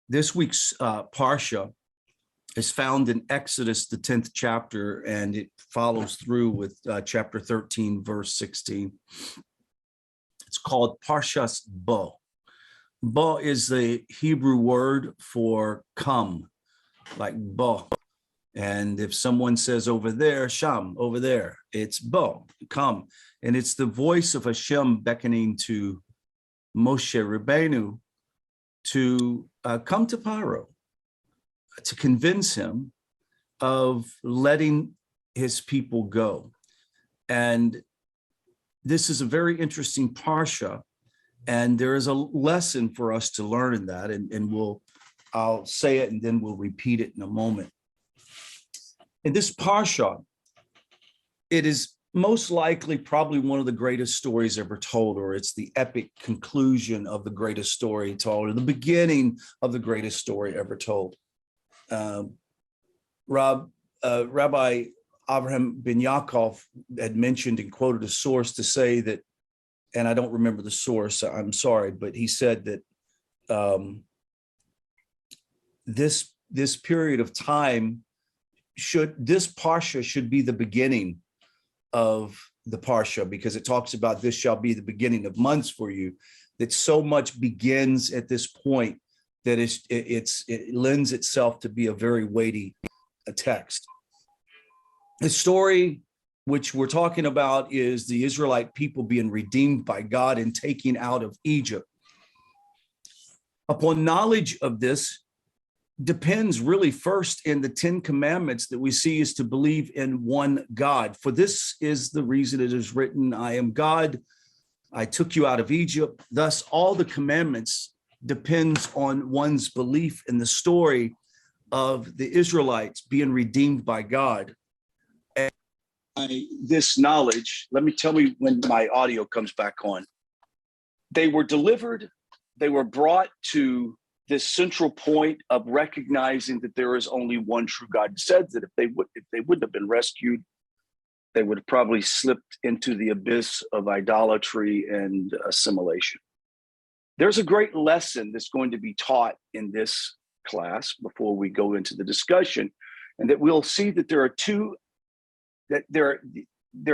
This week's Parsha is found in Exodus, the 10th chapter, and it follows through with chapter 13, verse 16. It's called Parshas Bo. Bo is the Hebrew word for come, like Bo. And if someone says over there, Sham, over there, it's Bo, come. And it's the voice of Hashem beckoning to Moshe Rabbeinu to come to Paro, to convince him of letting his people go. And this is a very interesting Parsha, and there is a lesson for us to learn in that, and I'll say it and then we'll repeat it in a moment. In this Parsha, it is most likely probably one of the greatest stories ever told, or it's the epic conclusion of the greatest story told, or the beginning of the greatest story ever told. Rabbi Avraham ben Yaakov had mentioned and quoted a source to say that, and I don't remember the source, I'm sorry, but he said that this period of time this Parsha should be the beginning of the Parsha, because it talks about this shall be the beginning of months for you, that so much begins at this point that it lends itself to be a very weighty text. The story which we're talking about is the Israelite people being redeemed by God and taken out of Egypt. Upon knowledge of this depends really first in the 10 commandments that we see is to believe in one God. For this is the reason it is written, I am God, I took you out of Egypt. Thus, all the commandments depends on one's belief in the story of the Israelites being redeemed by God. And by this knowledge, let me tell you when my audio comes back on. They were delivered, they were brought to this central point of recognizing that there is only one true God. It said that if they wouldn't have been rescued, they would have probably slipped into the abyss of idolatry and assimilation. There's a great lesson that's going to be taught in this class before we go into the discussion, and that we'll see that there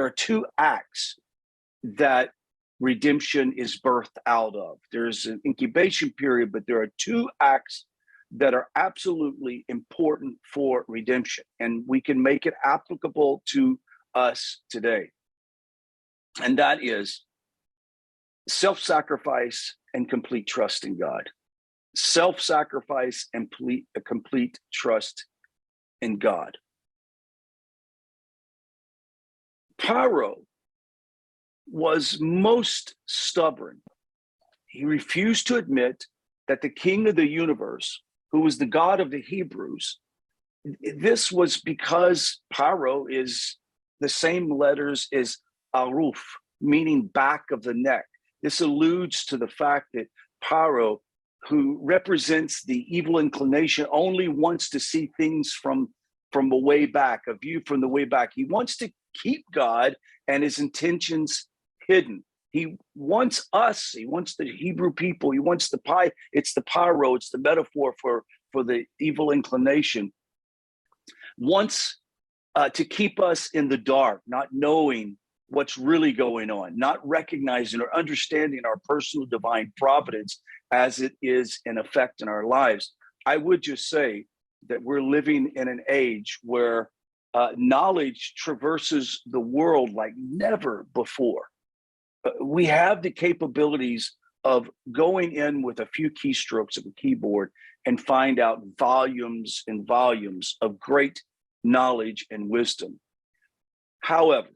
are two acts that redemption is birthed out of. There's an incubation period, but there are two acts that are absolutely important for redemption, and we can make it applicable to us today. And that is self-sacrifice and complete trust in God. Self-sacrifice and complete trust in God. Paro was most stubborn. He refused to admit that the king of the universe, who was the God of the Hebrews, this was because Paro is the same letters as Aruf, meaning back of the neck. This alludes to the fact that Paro, who represents the evil inclination, only wants to see things from a way back, a view from the way back. He wants to keep God and his intentions hidden. He wants us, he wants the Hebrew people, he wants it's the pyro, it's the metaphor for the evil inclination, wants to keep us in the dark, not knowing what's really going on, not recognizing or understanding our personal divine providence as it is in effect in our lives. I would just say that we're living in an age where knowledge traverses the world like never before. We have the capabilities of going in with a few keystrokes of a keyboard and find out volumes and volumes of great knowledge and wisdom. However,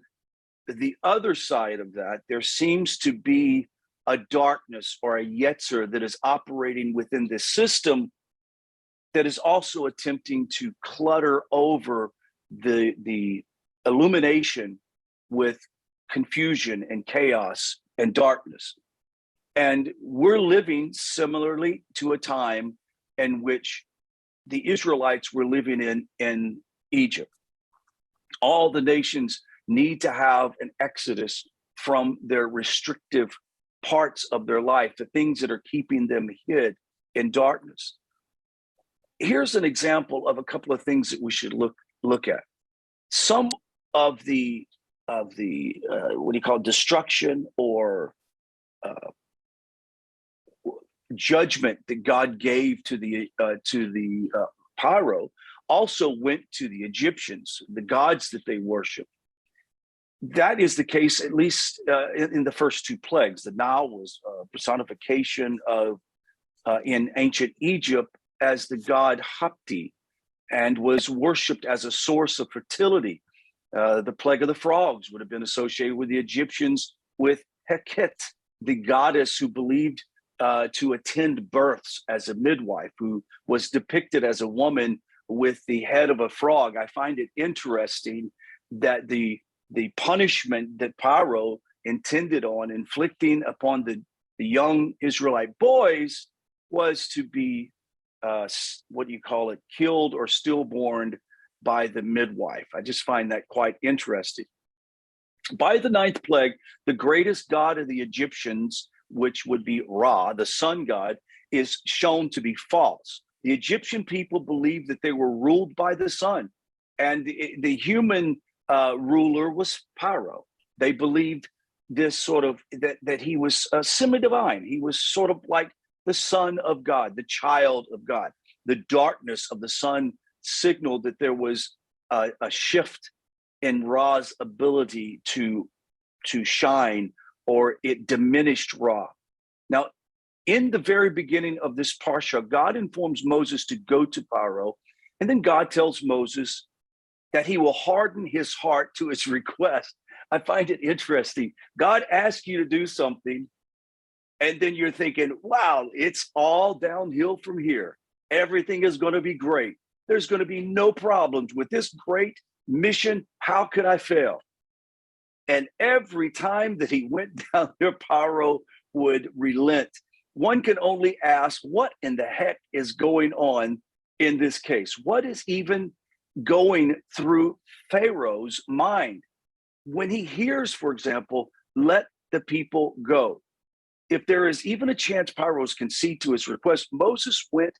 the other side of that, there seems to be a darkness or a yetzer that is operating within this system that is also attempting to clutter over the illumination with confusion and chaos and darkness. And we're living similarly to a time in which the Israelites were living in Egypt. All the nations need to have an exodus from their restrictive parts of their life, the things that are keeping them hid in darkness. here's an example of a couple of things that we should look at. Some of the what do you call it, destruction or judgment that God gave to the Paro also went to the Egyptians, the gods that they worshiped. That is the case, at least in the first two plagues. The Nile was a personification of, in ancient Egypt, as the god Hapti, and was worshipped as a source of fertility. The plague of the frogs would have been associated with the Egyptians with Heket, the goddess who believed to attend births as a midwife, who was depicted as a woman with the head of a frog. I find it interesting that the punishment that Paro intended on inflicting upon the young Israelite boys was to be what you call it, killed or stillborn by the midwife. I just find that quite interesting. By the ninth plague, the greatest god of the Egyptians, which would be Ra, the sun god, is shown to be false. The Egyptian people believed that they were ruled by the sun, and the human ruler was Paro. They believed this sort of, that he was semi-divine. He was sort of like the son of God, the child of God. The darkness of the sun signaled that there was a shift in Ra's ability to shine, or it diminished Ra. Now, in the very beginning of this Parsha, God informs Moses to go to Paro, and then God tells Moses that he will harden his heart to his request. I find it interesting. God asks you to do something, and then you're thinking, wow, it's all downhill from here. Everything is going to be great. There's going to be no problems with this great mission. How could I fail? And every time that he went down there, Paro would relent. One can only ask, what in the heck is going on in this case? What is even going through Pharaoh's mind when he hears, for example, let the people go? If there is even a chance Paro concede to his request, Moses went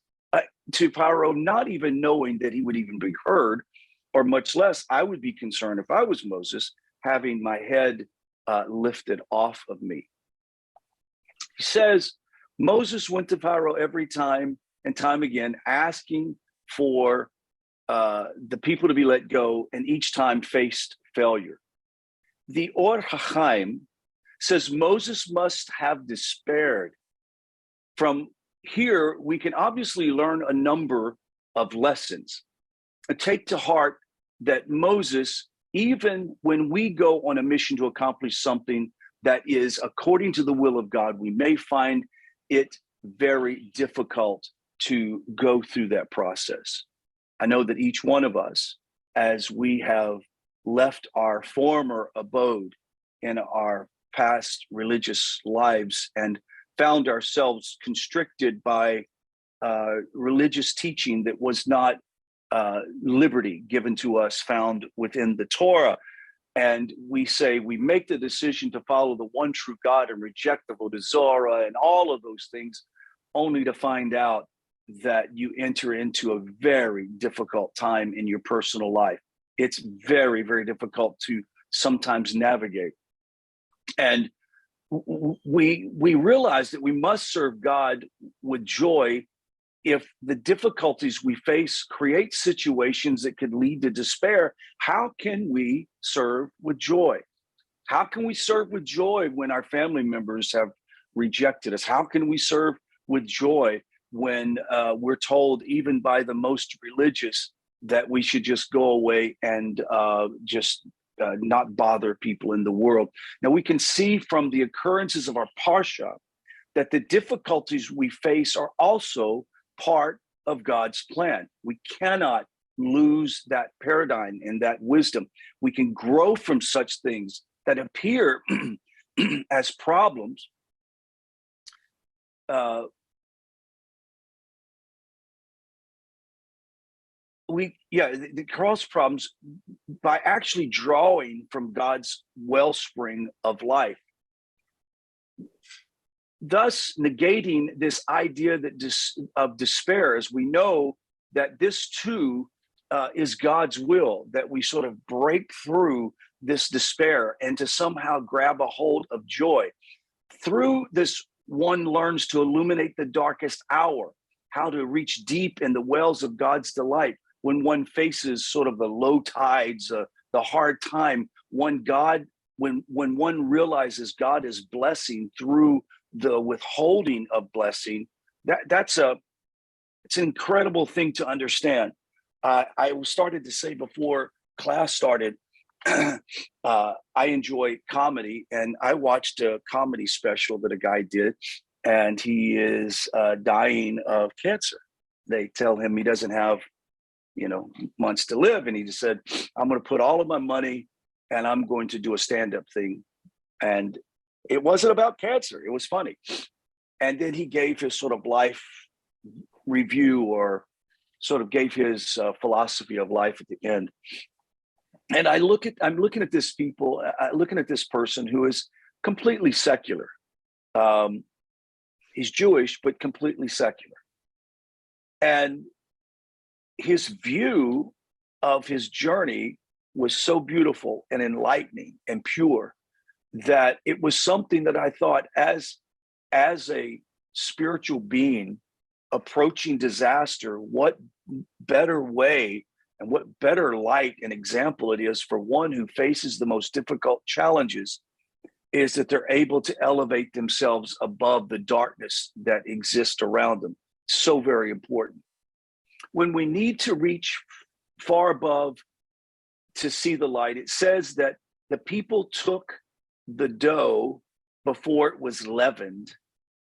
to Paro not even knowing that he would even be heard, or much less I would be concerned if I was Moses, having my head lifted off of me. He says, Moses went to Paro every time and time again, asking for the people to be let go, and each time faced failure. The Or HaChaim says Moses must have despaired. From here, we can obviously learn a number of lessons. Take to heart that Moses, even when we go on a mission to accomplish something that is according to the will of God, we may find it very difficult to go through that process. I know that each one of us, as we have left our former abode in our past religious lives and found ourselves constricted by religious teaching that was not liberty given to us found within the Torah, and we say we make the decision to follow the one true God and reject the Avodah Zarah and all of those things, only to find out that you enter into a very difficult time in your personal life. It's very, very difficult to sometimes navigate. And we realize that we must serve God with joy if the difficulties we face create situations that could lead to despair. How can we serve with joy? How can we serve with joy when our family members have rejected us? How can we serve with joy when we're told, even by the most religious, that we should just go away and not bother people in the world? Now, we can see from the occurrences of our Parsha that the difficulties we face are also part of God's plan. We cannot lose that paradigm and that wisdom. We can grow from such things that appear as problems. The cross problems by actually drawing from God's wellspring of life, thus negating this idea that of despair, as we know that this too is God's will, that we sort of break through this despair and to somehow grab a hold of joy. Through this, one learns to illuminate the darkest hour, how to reach deep in the wells of God's delight when one faces sort of the low tides, the hard time. When one realizes God is blessing through the withholding of blessing, it's an incredible thing to understand. I started to say before class started, I enjoy comedy, and I watched a comedy special that a guy did, and he is dying of cancer. They tell him he doesn't have, months to live, and he just said, "I'm going to put all of my money, and I'm going to do a stand-up thing." And it wasn't about cancer; it was funny. And then he gave his sort of life review, or sort of gave his philosophy of life at the end. And I'm looking at this person who is completely secular. He's Jewish, but completely secular. And his view of his journey was so beautiful and enlightening and pure that it was something that I thought, as a spiritual being approaching disaster, what better way and what better light and example it is for one who faces the most difficult challenges, is that they're able to elevate themselves above the darkness that exists around them. So very important. When we need to reach far above to see the light, it says that the people took the dough before it was leavened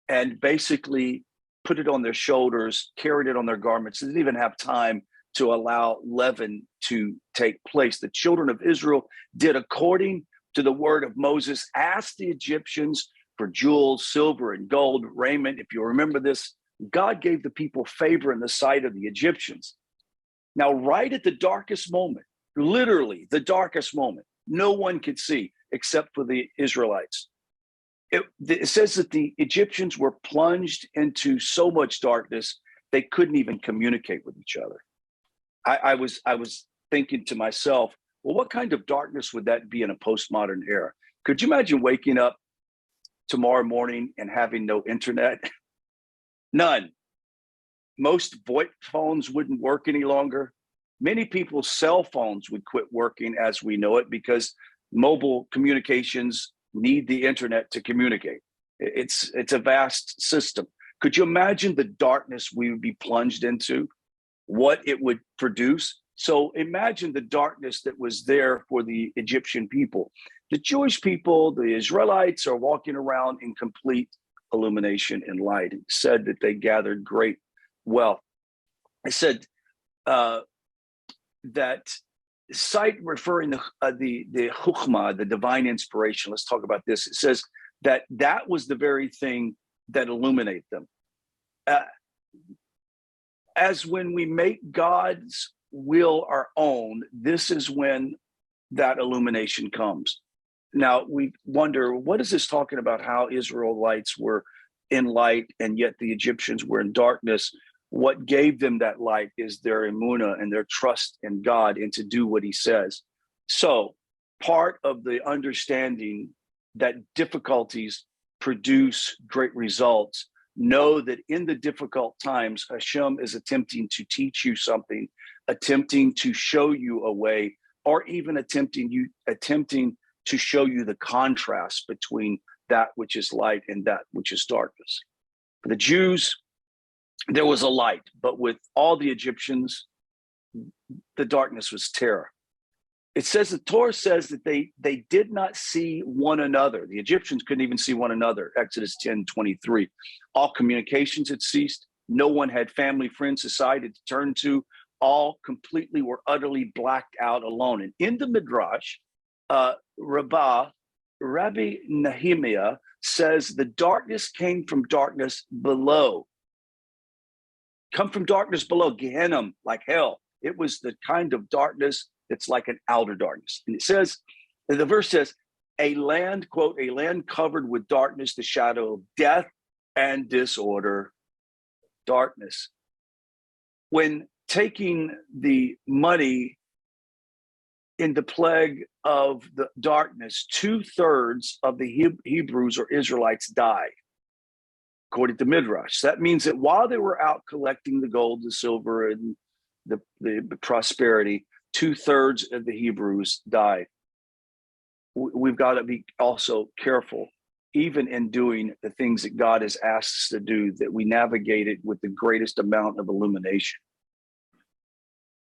and basically put it on their shoulders, carried it on their garments. They didn't even have time to allow leaven to take place. The children of Israel did according to the word of Moses, asked the Egyptians for jewels, silver, and gold, raiment. If you remember this, God gave the people favor in the sight of the Egyptians. Now, right at the darkest moment, literally the darkest moment, no one could see except for the Israelites. It says that the Egyptians were plunged into so much darkness, they couldn't even communicate with each other. I was thinking to myself, well, what kind of darkness would that be in a postmodern era? Could you imagine waking up tomorrow morning and having no internet? None. Most VoIP phones wouldn't work any longer. Many people's cell phones would quit working as we know it, because mobile communications need the internet to communicate. It's a vast system. Could you imagine the darkness we would be plunged into, what it would produce? So imagine the darkness that was there for the Egyptian people. The Jewish people, the Israelites, are walking around in complete illumination and light. It said that they gathered great wealth. It said that sight, referring to the chukhmah, the divine inspiration. Let's talk about this. It says that was the very thing that illuminated them. As when we make God's will our own, this is when that illumination comes. Now we wonder, what is this talking about? How Israelites were in light and yet the Egyptians were in darkness. What gave them that light is their emunah and their trust in God and to do what he says. So part of the understanding that difficulties produce great results, know that in the difficult times, Hashem is attempting to teach you something, attempting to show you a way, or even attempting to show you the contrast between that which is light and that which is darkness. For the Jews, there was a light, but with all the Egyptians, the darkness was terror. It says, the Torah says that they did not see one another. The Egyptians couldn't even see one another. Exodus 10:23. All communications had ceased. No one had family, friends, society to turn to. All completely were utterly blacked out alone. And in the Midrash, Rabbi Nehemiah says the darkness came from darkness below. Come from darkness below, Gehenna, like hell. It was the kind of darkness that's like an outer darkness. And it says, the verse says, a land, quote, a land covered with darkness, the shadow of death and disorder, darkness. When taking the money in the plague of the darkness, 2/3 of the Hebrews or Israelites died, according to Midrash. That means that while they were out collecting the gold, the silver, and the prosperity, 2/3 of the Hebrews died. We've got to be also careful, even in doing the things that God has asked us to do, that we navigate it with the greatest amount of illumination.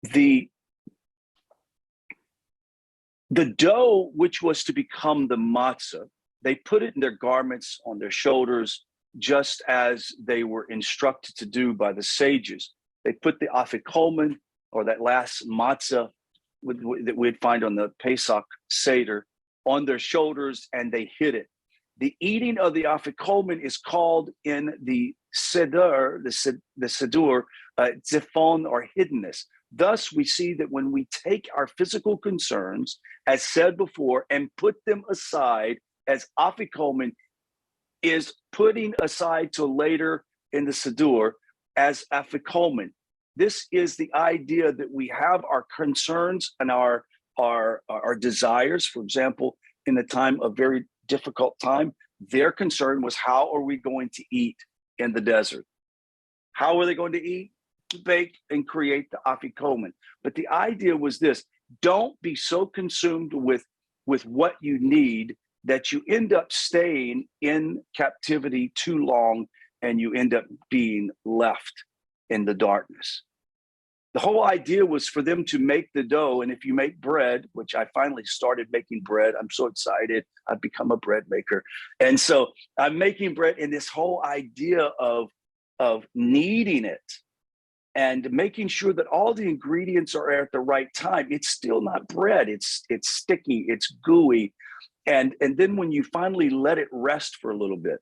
The dough, which was to become the matzah, they put it in their garments, on their shoulders, just as they were instructed to do by the sages. They put the afikomen, or that last matzah that we'd find on the Pesach Seder, on their shoulders, and they hid it. The eating of the afikomen is called in the Seder, the Sedur, zifon, or hiddenness. Thus, we see that when we take our physical concerns, as said before, and put them aside, as afikomen is putting aside till later in the Sedur as afikomen. This is the idea that we have our concerns and our desires. For example, in a time of very difficult time, their concern was, how are we going to eat in the desert? How are they going to eat? Bake and create the afikomen. But the idea was this: don't be so consumed with what you need that you end up staying in captivity too long and you end up being left in the darkness. The whole idea was for them to make the dough. And if you make bread, which I finally started making bread, I'm so excited. I've become a bread maker. And so I'm making bread, and this whole idea of kneading it and making sure that all the ingredients are at the right time. It's still not bread. It's sticky, it's gooey. And then when you finally let it rest for a little bit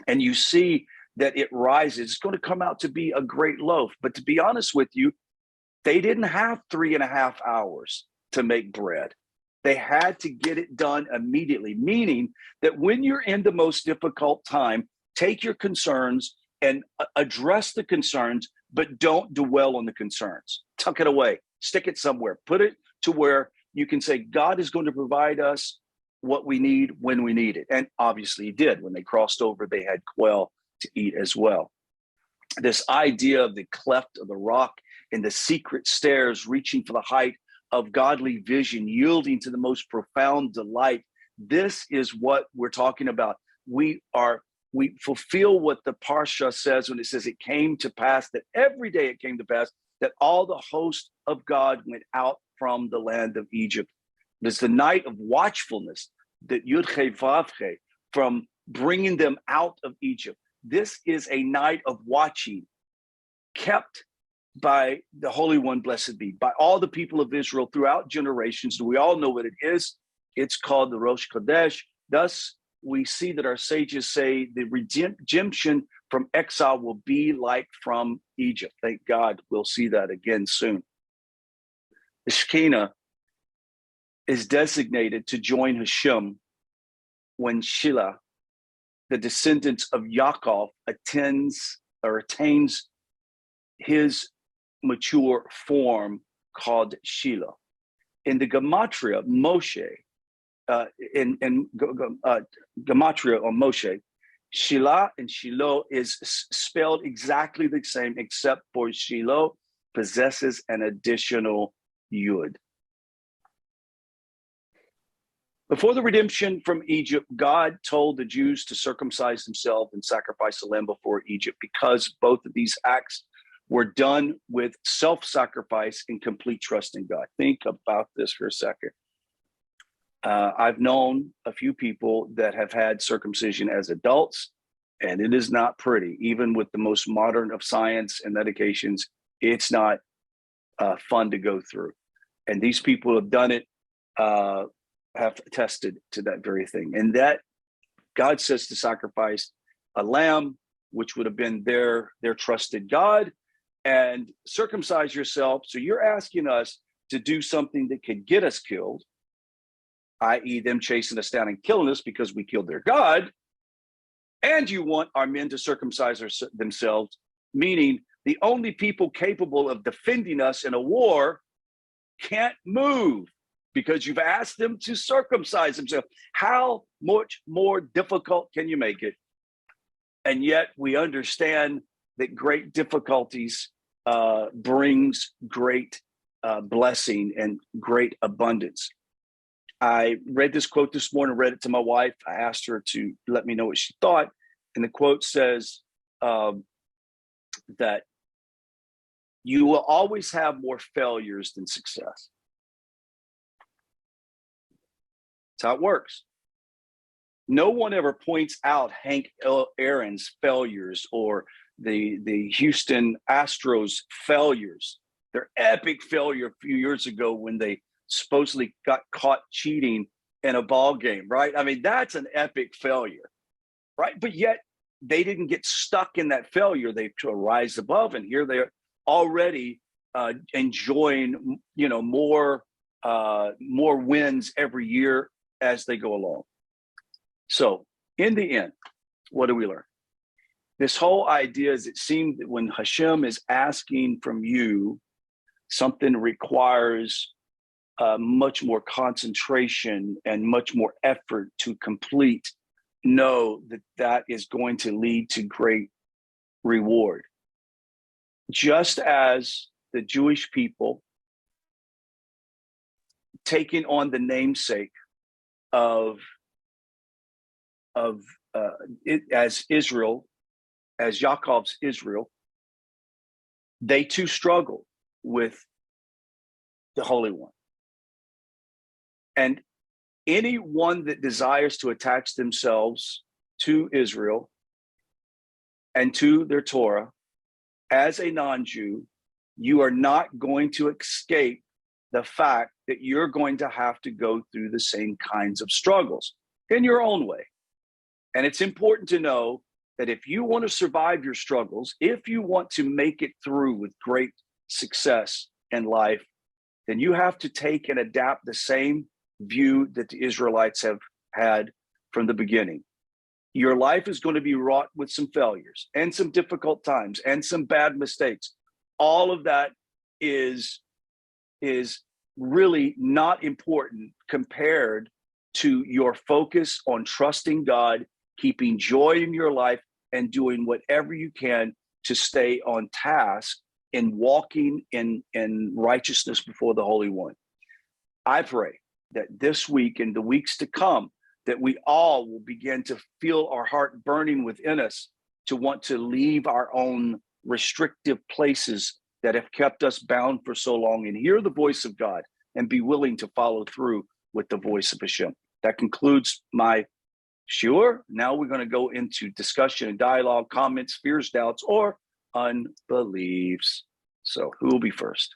and you see that it rises, it's going to come out to be a great loaf. But to be honest with you, they didn't have 3.5 hours to make bread. They had to get it done immediately, meaning that when you're in the most difficult time, take your concerns and address the concerns, but don't dwell on the concerns. Tuck it away, stick it somewhere, put it to where you can say, God is going to provide us what we need when we need it. And obviously he did. When they crossed over, they had quail to eat as well. This idea of the cleft of the rock and the secret stairs, reaching for the height of godly vision, yielding to the most profound delight. This is what we're talking about. We fulfill what the Parsha says when it says it came to pass, that every day it came to pass that all the host of God went out from the land of Egypt. There's the night of watchfulness, that Yud-Che Vav-Che, from bringing them out of Egypt. This is a night of watching, kept by the Holy One, blessed be, by all the people of Israel throughout generations. We all know what it is. It's called the Rosh Chodesh. Thus, we see that our sages say the redemption from exile will be like from Egypt. Thank God we'll see that again soon. The Shekinah is designated to join Hashem when Shelah, the descendants of Yaakov, attains his mature form called Shiloh. In the Gematria, Moshe, Gematria or Moshe, Shelah and Shiloh is spelled exactly the same, except for Shiloh possesses an additional Yud. Before the redemption from Egypt, God told the Jews to circumcise themselves and sacrifice a lamb before Egypt, because both of these acts were done with self-sacrifice and complete trust in God. Think about this for a second. I've known a few people that have had circumcision as adults, and it is not pretty. Even with the most modern of science and medications, it's not fun to go through. And these people have done it, have attested to that very thing. And that God says to sacrifice a lamb, which would have been their trusted God, and circumcise yourself. So you're asking us to do something that could get us killed, i.e. them chasing us down and killing us because we killed their God. And you want our men to circumcise themselves, meaning the only people capable of defending us in a war can't move because you've asked them to circumcise themselves. How much more difficult can you make it? And yet we understand that great difficulties brings great blessing and great abundance. I read this quote this morning, read it to my wife. I asked her to let me know what she thought. And the quote says that you will always have more failures than success. That's how it works. No one ever points out Hank Aaron's failures or the Houston Astros failures. Their epic failure a few years ago when they supposedly got caught cheating in a ball game, right? I mean, that's an epic failure, right? But yet they didn't get stuck in that failure. They rise above, and here they are already enjoying, more wins every year as they go along. So in the end, what do we learn? This whole idea is, it seemed that when Hashem is asking from you, something requires much more concentration and much more effort to complete. Know that that is going to lead to great reward. Just as the Jewish people taking on the namesake of it as Israel, as Jacob's Israel, they too struggle with the Holy One. And anyone that desires to attach themselves to Israel and to their Torah as a non-Jew, you are not going to escape the fact that you're going to have to go through the same kinds of struggles in your own way. And it's important to know that if you want to survive your struggles, if you want to make it through with great success in life, then you have to take and adapt the same view that the Israelites have had from the beginning. Your life is going to be wrought with some failures and some difficult times and some bad mistakes. All of that is really not important compared to your focus on trusting God, keeping joy in your life, and doing whatever you can to stay on task in walking in righteousness before the Holy One. I pray that this week and the weeks to come, that we all will begin to feel our heart burning within us to want to leave our own restrictive places that have kept us bound for so long and hear the voice of God and be willing to follow through with the voice of Hashem. That concludes my shiur. Now we're going to go into discussion and dialogue, comments, fears, doubts, or unbeliefs. So who will be first?